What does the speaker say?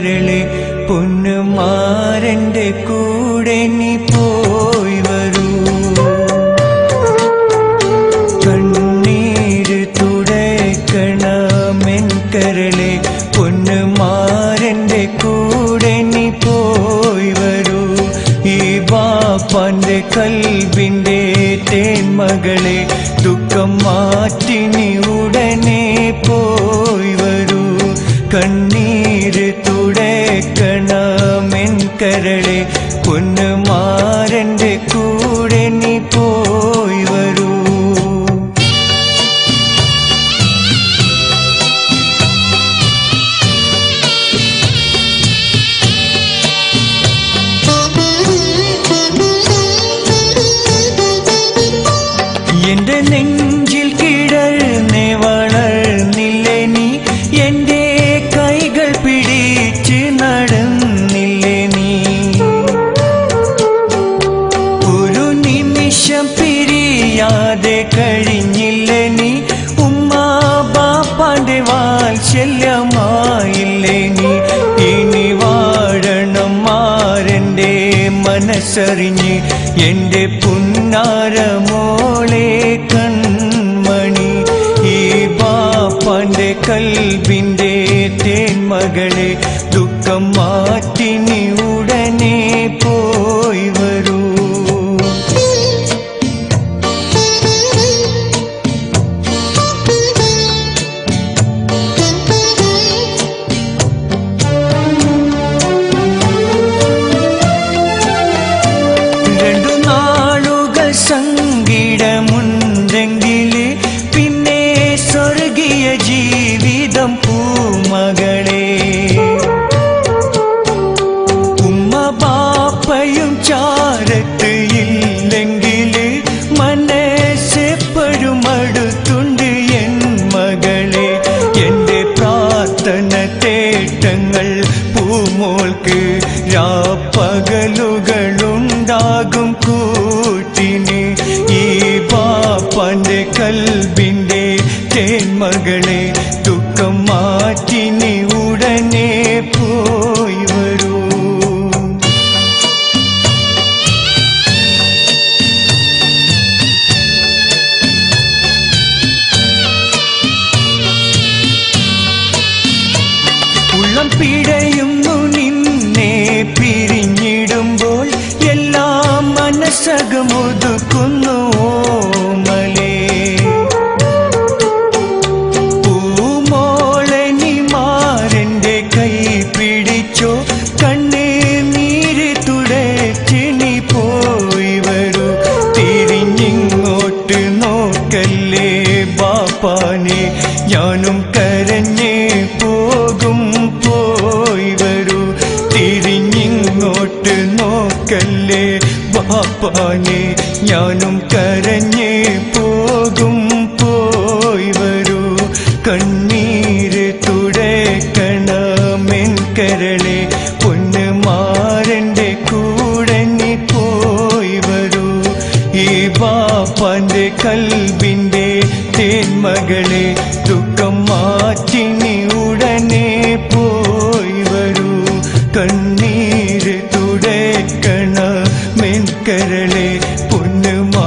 മെൻകരളെ പൊന്നുമാരന്റെ കൂടെ നീ പോയി വരൂ. കണ്ണീര് തുടയ്ക്കണ മെൻകരളെ പൊന്നുമാരന്റെ കൂടെ നീ പോയി വരൂ. ഈ ബാപ്പാന്റെ കൽബിന്റെ തേന്മകളെ ദുഃഖം മാറ്റി നീ ഉടനെ പോയി വരൂ. കണ്ണീര് തുടയ്ക്കണ മെൻകരളെ പൊന്നുമാരന്റെ കൂടെ നീ പോയി വരൂ. എന്റെ നെഞ്ചിൽ കിടന്നേ വളർന്നില്ലേ നീ, എന്റെ കൈകൾ പിടിച്ച് നടന്നില്ലേ നീ. ഒരു നിമിഷം പിരിയാതെ കഴിഞ്ഞില്ലേ നീ, ഉമ്മ ബാപ്പാന്റെ വാത്സല്യമായില്ലേ നീ. ഇനി വാഴണം മാരന്റെ മനസ്സറിഞ്ഞ് എന്റെ പുന്നാരമോളെ കൺമണി. ഈ ബാപ്പാന്റെ കൽബിന്റെ തേന്മകളെ ദുഃഖം മാറ്റി നീ ഉടനെ പോയി വരൂ. സങ്കടമുണ്ടെങ്കില് പിന്നെ സ്വർഗീയ ജീവിതം പൂമകളെ. ഉമ്മ ബാപ്പയും ചാരത്ത് ഇല്ലെങ്കില് മനസ്സെപ്പോഴും അടുത്തുണ്ട് എൻ മകളെ. എന്റെ പ്രാർത്ഥന തേട്ടങ്ങൾ പൂമോൾക്ക് രാപ്പകലുകളുണ്ടാകും കൂട്ടിന്. ഈ ബാപ്പാന്റെ കൽബിന്റെ തേന്മകളെ ദുഃഖം മാറ്റി നീ ഉടനെ പോയി വരൂ. ഉള്ളം പിടയുന്നു നിന്നെ പിരിഞ്ഞിടുമ്പോൾ, എല്ലാം മനസ്സകമൊതുക്കുന്നു ഓമലേ. പൂമോളെ നീ മാരന്റെ കൈ പിടിച്ചോ, കണ്ണേ നീര് തുടച്ച് നീ പോയി വരൂ. തിരിഞ്ഞിങ്ങോട്ട് നോക്കല്ലേ ബാപ്പാനെ, ഞാനും കരഞ്ഞേ പോകും പോയി വരൂ. തിരിഞ്ഞിങ്ങോട്ട് നോക്കല്ലേ ബാപ്പാനെ, ഞാനും കരഞ്ഞേ പോകും പോയി വരൂ. കണ്ണീര് തുടയ്ക്കണ മെൻകരളെ പൊന്നുമാരന്റെ കൂടെ നീ പോയി വരൂ. ഈ ബാപ്പാന്റെ കൽബിന്റെ തേന്മകളെ ദുഃഖം മാറ്റി നീ ഉടനെ പോയി വരൂ. കണ്ണീര് തുടയ്ക്കണ മെൻകരളെ പൊന്നുമാ